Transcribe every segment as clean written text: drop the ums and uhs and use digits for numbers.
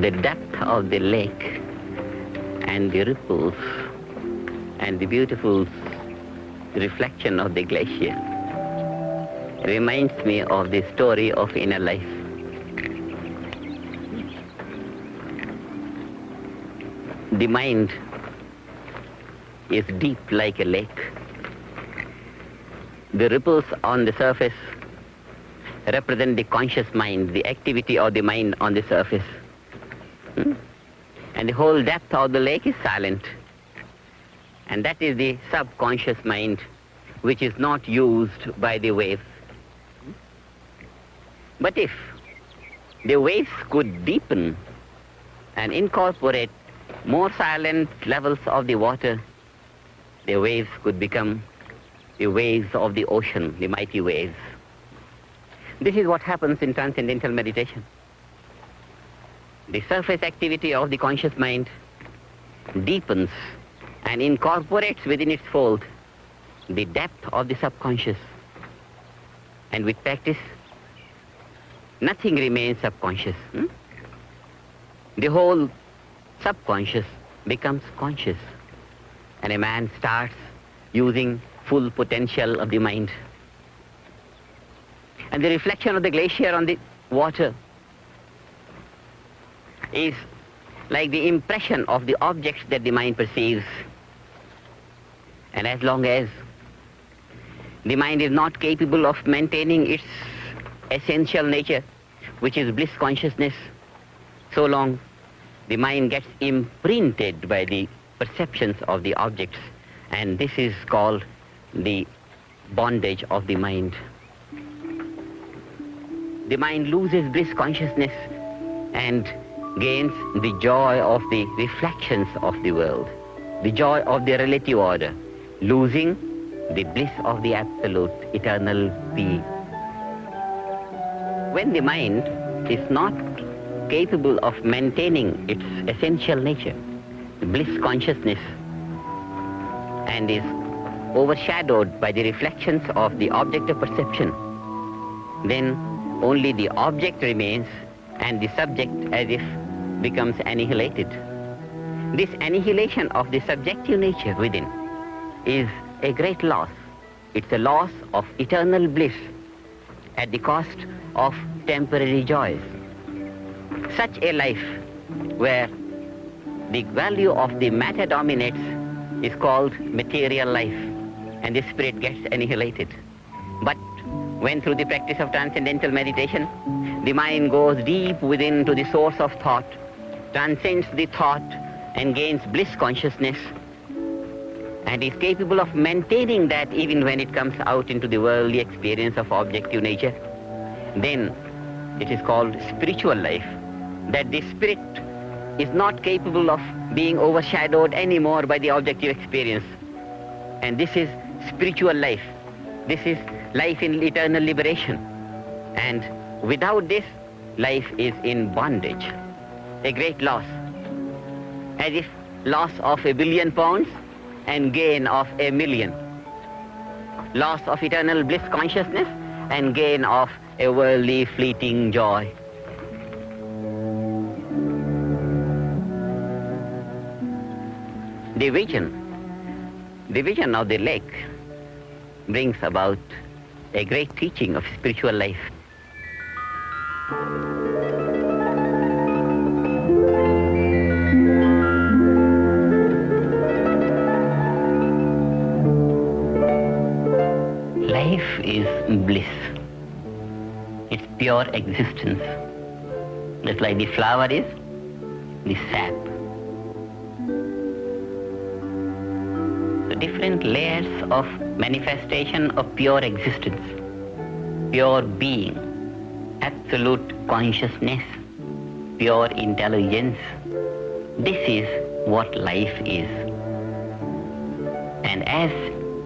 the depth of the lake and the ripples and the beautiful reflection of the glacier reminds me of the story of inner life. The mind is deep like a lake. The ripples on the surface represent the conscious mind, the activity of the mind on the surface. And the whole depth of the lake is silent. And that is the subconscious mind, which is not used by the waves. But if the waves could deepen and incorporate more silent levels of the water, the waves could become the waves of the ocean, the mighty waves. This is what happens in transcendental meditation. The surface activity of the conscious mind deepens and incorporates within its fold the depth of the subconscious. And with practice, nothing remains subconscious. The whole subconscious becomes conscious, and a man starts using full potential of the mind. And the reflection of the glacier on the water is like the impression of the objects that the mind perceives. And as long as the mind is not capable of maintaining its essential nature, which is bliss consciousness, so long the mind gets imprinted by the perceptions of the objects, and this is called the bondage of the mind. The mind loses bliss consciousness and gains the joy of the reflections of the world, the joy of the relative order, losing the bliss of the absolute eternal being. When the mind is not capable of maintaining its essential nature, the bliss consciousness, and is overshadowed by the reflections of the object of perception, then only the object remains and the subject as if becomes annihilated. This annihilation of the subjective nature within is a great loss. It's a loss of eternal bliss at the cost of temporary joys. Such a life where the value of the matter dominates is called material life, and the spirit gets annihilated. But when through the practice of transcendental meditation, the mind goes deep within to the source of thought, transcends the thought and gains bliss consciousness, and is capable of maintaining that even when it comes out into the worldly experience of objective nature, then it is called spiritual life, that the spirit is not capable of being overshadowed anymore by the objective experience. And this is spiritual life. This is life in eternal liberation. And without this, life is in bondage, a great loss, as if loss of £1 billion and gain of 1,000,000. Loss of eternal bliss consciousness and gain of a worldly fleeting joy. The vision of the lake brings about a great teaching of spiritual life. Life is bliss. It's pure existence. Just like the flower is the sap. The different layers of manifestation of pure existence, pure being, absolute consciousness, pure intelligence. This is what life is. And as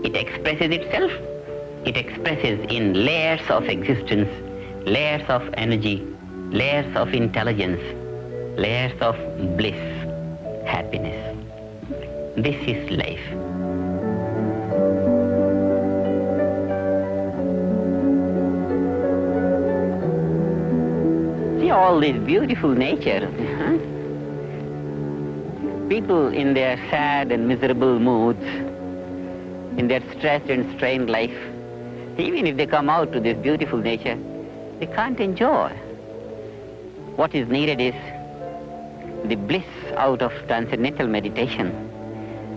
it expresses itself, it expresses in layers of existence, layers of energy, layers of intelligence, layers of bliss, happiness. This is life. See all this beautiful nature. People in their sad and miserable moods, in their stressed and strained life, even if they come out to this beautiful nature, they can't enjoy. What is needed is the bliss out of transcendental meditation,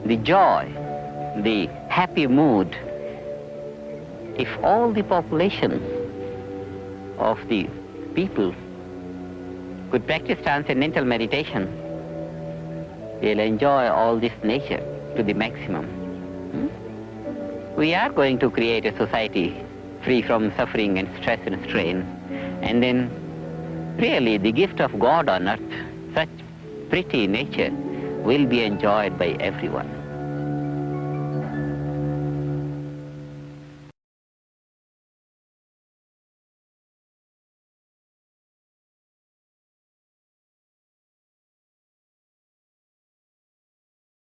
the joy, the happy mood. If all the population of the people could practice transcendental meditation, they'll enjoy all this nature to the maximum. We are going to create a society free from suffering and stress and strain, and then really the gift of God on earth, such pretty nature, will be enjoyed by everyone.